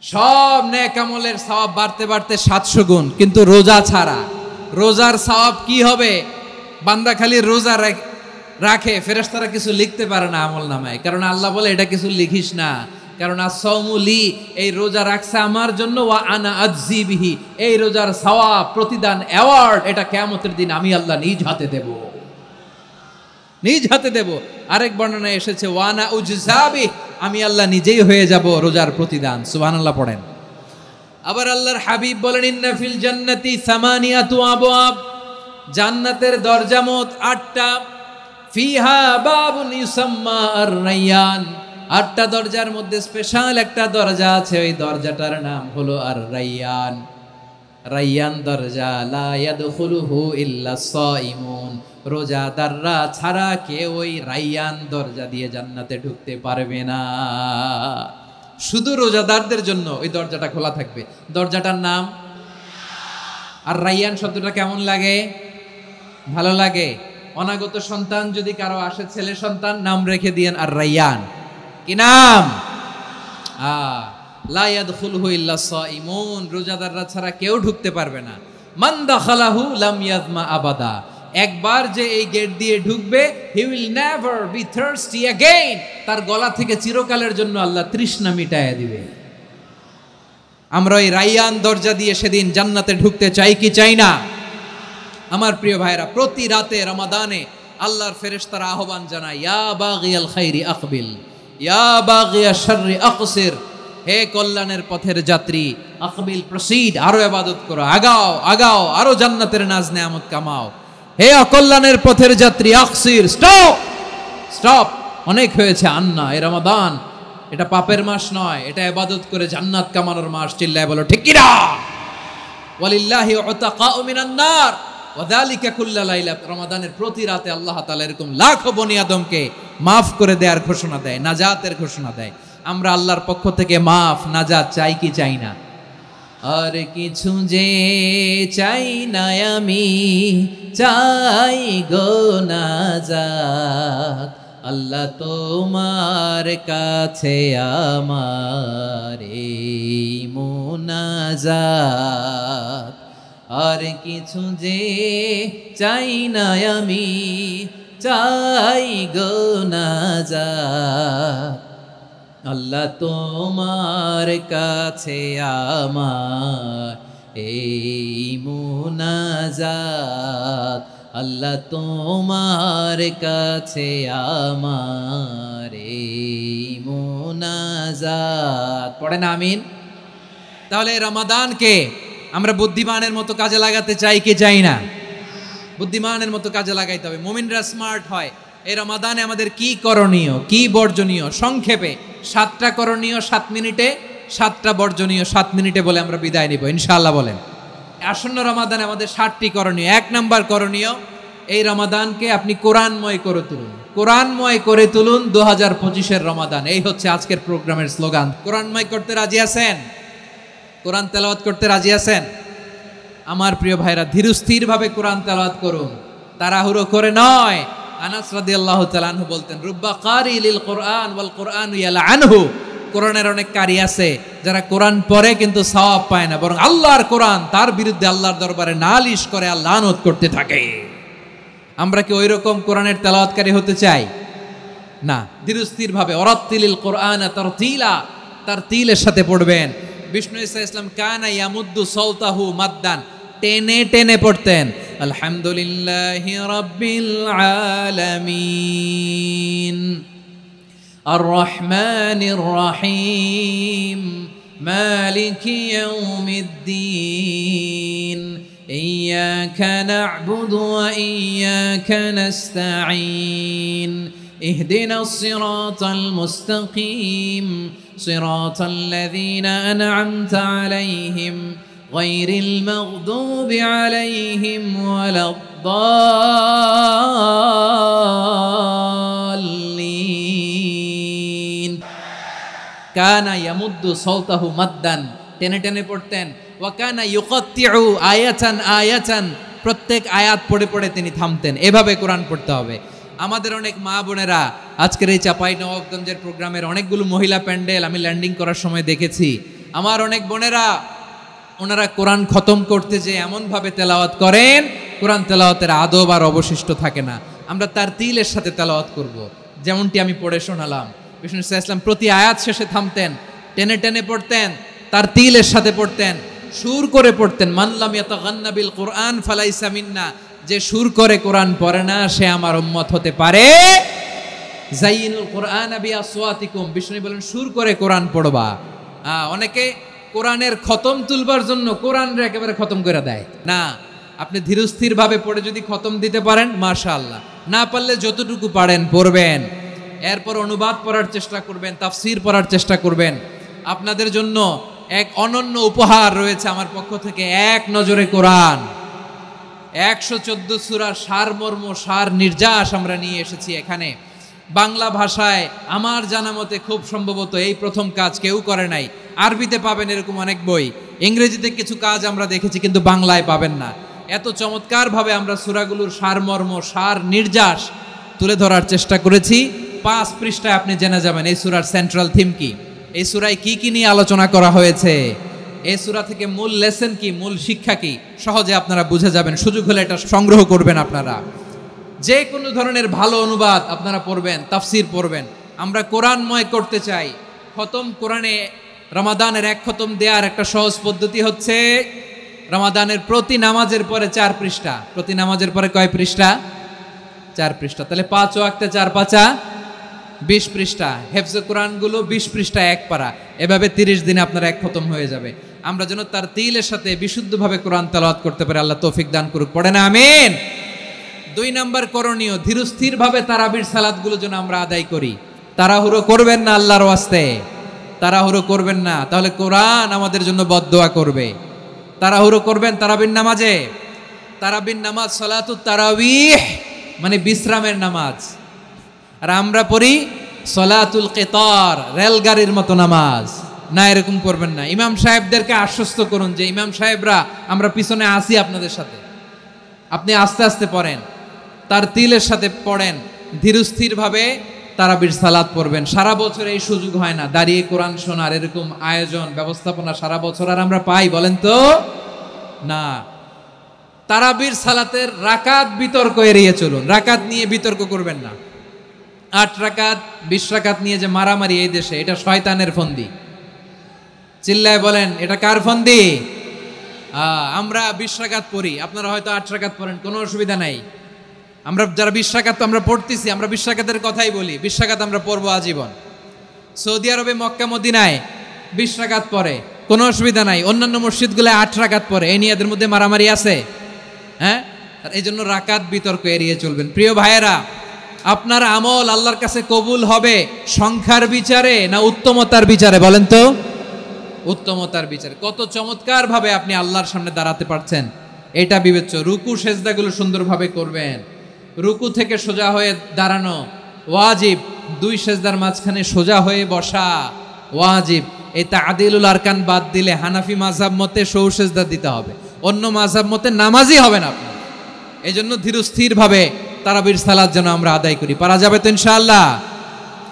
সব নেক আমলের সওয়াব বাড়তে বাড়তে 700 গুণ, কিন্তু রোজা ছাড়া, রোজার সওয়াব কি হবে? বান্দা খালি রোজা রাখে, ফেরেশতারা কিছু লিখতে পারে না আমল নামায়, কারণ আল্লাহ বলে এটা কিছু লিখিস না, কারণ as-সাওমু লি, এই রোজা রাখছে আমার জন্য, ওয়া আনা আজজি বিহি, এই রোজার সওয়াব, প্রতিদান, অ্যাওয়ার্ড এটা কিয়ামতের দিন আমি আল্লাহ নিজ হাতে দেব, নিজ হাতে দেব। আরেক বর্ণনায় এসেছে ওয়ানা উজজাবি, আমি আল্লাহ নিজেই হয়ে যাব রোজার প্রতিদান। সুবহানাল্লাহ পড়েন। আবার আল্লাহর হাবিব বলেন ইন্না ফিল জান্নাতি সামানিয়াতু আবওয়াব, জান্নাতের দরজা মোট 8টা, ফিহা বাবুন ইউসাম্মা আর-রায়্যান, 8টা দরজার মধ্যে স্পেশাল একটা দরজা আছে, ওই দরজাটার নাম হলো আর-রায়্যান। রায়্যান দরজা, লা ইয়াদখুলুহু ইল্লা সাইমুন, রোজাদাররা ছাড়া কেউ ওই রায়্যান দরজা দিয়ে জান্নাতে ঢুকতে পারবে না, শুধু রোজাদারদের জন্য ওই দরজাটা খোলা থাকবে। দরজাটার নাম আর রায়্যান। শব্দটা কেমন লাগে? ভালো লাগে। অনাগত সন্তান যদি কারো আসে, ছেলে সন্তান, নাম রেখে দিয়েন আর রায়্যান। কি নাম? লা ইয়াদখুলুহু ইল্লা সাইমুন, রোজাদাররা ছাড়া কেউ ঢুকতে পারবে না। মান দাখালাহু লাম ইয়াজমা আবাদা, একবার যে এই গেট দিয়ে ঢুকবে, he will never be thirsty again, তার গলা থেকে চিরকালের জন্য আল্লাহ তৃষ্ণা মিটায়া দিবে। আমরা এই রায়্যান দরজা দিয়ে সেদিন জান্নাতে ঢুকতে চাই কি চাই না? আমার প্রিয় ভাইরা, প্রতি রাতে রমাদানে আল্লাহর ফেরেশতারা আহ্বান জানায়, ইয়া বাগিয়াল খাইরি আকবিল, ইয়া বাগিয়াশ শাররি আকসির, হে কল্যাণের পথের যাত্রী, আকবিল প্রসিড, আরো ইবাদত করো, আগাও আগাও, আরো জান্নাতের নাজ নেয়ামত কামাও। হে অকল্যাণের পথের যাত্রী, আকসির, স্টপ স্টপ, অনেক হয়েছে, আন্না, এ রমাদান এটা পাপের মাস নয়, এটা ইবাদত করে জান্নাত কামানোর মাস। চিল্লায় বলো ঠিক কি না? ওয়ালিল্লাহি উতাকাউ মিনান নার ওয়া যালিকা কুল্লা লাইলা, রমাদানের প্রতি রাতে আল্লাহ তাআলা এরকম লাখো বনি আদমকে মাফ করে দেওয়ার ঘোষণা দেয়, নাজাতের ঘোষণা দেয়। আমরা আল্লাহর পক্ষ থেকে মাফ, নাজাত চাই কি চাই না? আর কিছু যে চাই না আমি, চাই গো নাজাত, আল্লাহ তোমার কাছে আমার এই মুনাজাত। আর কিছু যে চাই না আমি, চাই গো নাজাত, আল্লাহ তোমার কাছে আমার এই মুনাজাত, আল্লাহ তোমার কাছে আমার এই মুনাজাত। পড়েন আমিন। তাহলে রমাদানকে আমরা বুদ্ধিমানের মতো কাজে লাগাতে চাই কি চাই না? বুদ্ধিমানের মতো কাজে লাগাইতে হবে, মুমিনরা স্মার্ট হয়। এই রমাদানে আমাদের কি করণীয়, কি বর্জনীয়? সংক্ষেপে 7টা করণীয় 7 মিনিটে, 7টা বর্জনীয় 7 মিনিটে বলে আমরা বিদায় নিব ইনশাআল্লাহ। বলেন, আসন্ন রমাদানে আমাদের 7টি করণীয়। 1 নাম্বার করণীয়, এই রমাদানকে আপনি কোরআনময় করে তুলুন, কোরআনময় করে তুলুন 2025-এর রমাদান। এই হচ্ছে আজকের প্রোগ্রামের স্লোগান। কোরআনময় করতে রাজি আছেন? কোরআন তেলাওয়াত করতে রাজি আছেন? আমার প্রিয় ভাইরা, ধীরস্থির ভাবে কোরআন তেলাওয়াত করুন, তাড়াহুড়ো করে নয়। আনাস রাদিয়াল্লাহু তাআলা আনহু বলতেন, রুব্বা কারি লিল কোরআন ওয়াল কোরআনু ইয়ালআনহু, কোরআনের অনেক কারি আছে যারা কোরআন পড়ে কিন্তু সওয়াব পায় না, বরং আল্লাহর কোরআন তার বিরুদ্ধে আল্লাহর দরবারে নালিশ করে আর লানত করতে থাকে। আমরা কি ওইরকম কোরআনের তেলাওয়াতকারী হতে চাই? না। ধীরস্থির ভাবে, ওয়ারাত্তিলিল কোরআনা তারতিলা, তারতিলের সাথে পড়বেন। বিষ্ণু ঈসা ইসলাম কানা ইয়ামুদ্দু সাওতাহু মাদ্দান, টেনে টেনে পড়তেন। আলহামদুলিল্লাহি রাব্বিল আলামিন আর রহমানির রহিম মালিকি ইয়াউমিদ্দিন ইয়্যাকা না'বুদু ওয়া ইয়্যাকা নাস্তাঈন ইহদিনাস সিরাতাল মুস্তাকিম সিরাতাল লাযীনা আন'আমতা আলাইহিম গায়রিল মাগদুবি আলাইহিম ওয়ালাদ-দাল্লিন। কানা ইয়ামুদ্দু সাওতাহু মাদ্দান, টেনে টেনে পড়তেন। ওয়া কানা ইউকাত্তিউ আয়াতান আয়াতান, প্রত্যেক আয়াত পড়ে পড়ে তিনি থামতেন। এভাবে কোরআন পড়তে হবে। আমাদের অনেক মা বোনেরা আজকের এই চাঁপাইনবাবগঞ্জের প্রোগ্রামের অনেকগুলো মহিলা প্যান্ডেল আমি ল্যান্ডিং করার সময় দেখেছি, আমার অনেক বোনেরা ওনারা কোরআন খতম করতে যে এমনভাবে তেলাওয়াত করেন, কোরআন তেলাওয়াতের আদব আর অবশিষ্ট থাকে না। আমরা তার তিলের সাথে তেলাওয়াত করব, যেমনটি আমি পড়ে শোনালাম। বিষ্ণু ইসলাম প্রতি আয়াত শেষে থামতেন, টেনে টেনে পড়তেন, তার তিলের সাথে পড়তেন, সুর করে পড়তেন। মানলাম ইয়াতাগান্না বিল কোরআন ফালাইসা মিন্না, যে সুর করে কোরআন পড়ে না সে আমার উম্মত হতে পারে। জাইনুল কোরআন বিআসওয়াতিকুম, বিষ্ণু বলেন সুর করে কোরআন পড়বা। অনেকে কোরআনের খতম তুলবার জন্য কোরআনরে একেবারে খতম করে দেয় না। আপনি ধীরস্থির ভাবে পড়ে যদি খতম দিতে পারেন মাশাআল্লাহ, না পারলে যতটুকু পারেন পড়বেন, এরপর অনুবাদ পড়ার চেষ্টা করবেন, তাফসির পড়ার চেষ্টা করবেন। আপনাদের জন্য এক অনন্য উপহার রয়েছে আমার পক্ষ থেকে, এক নজরে কোরআন 114 সূরার সারমর্ম, সার নির্যাস আমরা নিয়ে এসেছি এখানে বাংলা ভাষায়। আমার জানা মতে খুব সম্ভবত এই প্রথম কাজ কেউ করে নাই। আরবিতে পাবেন এরকম অনেক বই, ইংরেজিতে কিছু কাজ আমরা দেখেছি, কিন্তু বাংলায় পাবেন না। এত চমৎকারভাবে আমরা সূরাগুলোর সারমর্ম, সার নির্যাস তুলে ধরার চেষ্টা করেছি। 5 পৃষ্ঠায় আপনি জেনে যাবেন এই সূরার সেন্ট্রাল থিম কি, এই সূরায় কি কি নিয়ে আলোচনা করা হয়েছে, এই সূরা থেকে মূল লেসন কি, মূল শিক্ষা কি, সহজে আপনারা বুঝে যাবেন। সুযোগ হলে এটা সংগ্রহ করবেন আপনারা। যে কোনো ধরনের ভালো অনুবাদ আপনারা পড়বেন, তাফসির পড়বেন। আমরা কোরআনময় করতে চাই। খতম কোরআনে রমাদানের 1 খতম দেওয়ার একটা সহজ পদ্ধতি হচ্ছে, রমাদানের প্রতি নামাজের পরে 4 পৃষ্ঠা, প্রতি নামাজের পরে কয় পৃষ্ঠা? 4 পৃষ্ঠা। তাহলে 5 ওয়াক্তে 4 পাঁচা 20 পৃষ্ঠা। হেফজে কোরআনগুলো 20 পৃষ্ঠা 1 পারা, এভাবে 30 দিনে আপনার 1 খতম হয়ে যাবে। আমরা যেন তার তিলের সাথে বিশুদ্ধভাবে কোরআন তেলাওয়াত করতে পারি, আল্লাহ তৌফিক দান করুক। পড়ে না আমিন। 2 নাম্বার করণীয়, ধীরস্থিরভাবে তারাবির সালাতগুলো যেন আমরা আদায় করি। তাড়াহুড়ো করবেন না আল্লাহর ওয়াস্তে, তাড়াহুড়ো করবেন না, তাহলে কোরআন আমাদের জন্য বদদোয়া করবে। তাড়াহুড়ো করবেন তারাবির নামাজে। তারাবির নামাজ সালাতুত তারাবিহ মানে বিশ্রামের নামাজ, আর আমরা পড়ি সলাতুল কিতার, রেলগাড়ির মতো নামাজ। না, এরকম করবেন না। ইমাম সাহেবদেরকে আশ্বস্ত করুন যে ইমাম সাহেবরা আমরা পিছনে আসি আপনাদের সাথে, আপনি আস্তে আস্তে পড়েন, তার তিলের সাথে পড়েন, ধীরস্থিরভাবে তারাবির সালাত পড়বেন। সারা বছর এই সুযোগ হয় না দাঁড়িয়ে কোরআন শোনার, এরকম আয়োজন ব্যবস্থাপনা সারা বছর আর আমরা পাই বলেন তো না। তারাবির সালাতের রাকাত বিতর্ক এড়িয়ে চলুন, রাকাত নিয়ে বিতর্ক করবেন না। 8 রাকাত 20 রাকাত নিয়ে যে মারামারি এই দেশে, এটা শয়তানের ফন্দি। চিল্লায় বলেন এটা কার ফন্দি? আমরা 20 রাকাত পড়ি, আপনারা হয়তো 8 রাকাত পড়েন, কোনো অসুবিধা নাই। আমরা যারা 20 রাকাত তো আমরা পড়তেছি, আমরা 20 রাকাতের কথাই বলি, 20 রাকাত আমরা পড়বো আজীবন। সৌদি আরবে মক্কা মদিনায় 20 রাকাত পড়ে, কোনো অসুবিধা নাই। অন্যান্য মসজিদগুলো 8 রাকাত পড়ে, এই নিয়ে এদের মধ্যে মারামারি আছে? হ্যাঁ, এই জন্য রাকাত বিতর্ক এড়িয়ে চলবেন। প্রিয় ভাইয়েরা, আপনার আমল আল্লাহর কাছে কবুল হবে সংখ্যার বিচারে না উত্তমতার বিচারে? বলেন তো, উত্তমতার বিচারে। কত চমৎকার ভাবে আপনি আল্লাহর সামনে দাঁড়াতে পারছেন এটা বিবেচ্য। রুকু সেজদাগুলো সুন্দরভাবে করবেন, রুকু থেকে সোজা হয়ে দাঁড়ানো ওয়াজিব, 2 সেজদার মাঝখানে সোজা হয়ে বসা ওয়াজিব। এই তা'দিলুল আরকান বাদ দিলে হানাফি মাযহাব মতে সৌ সেজদা দিতে হবে, অন্য মাযহাব মতে নামাজই হবে না আপনার। এই জন্য ধীরস্থির ভাবে তারাবির সালাত যেন আমরা আদায় করি। পারা যাবে তো ইনশাআল্লাহ?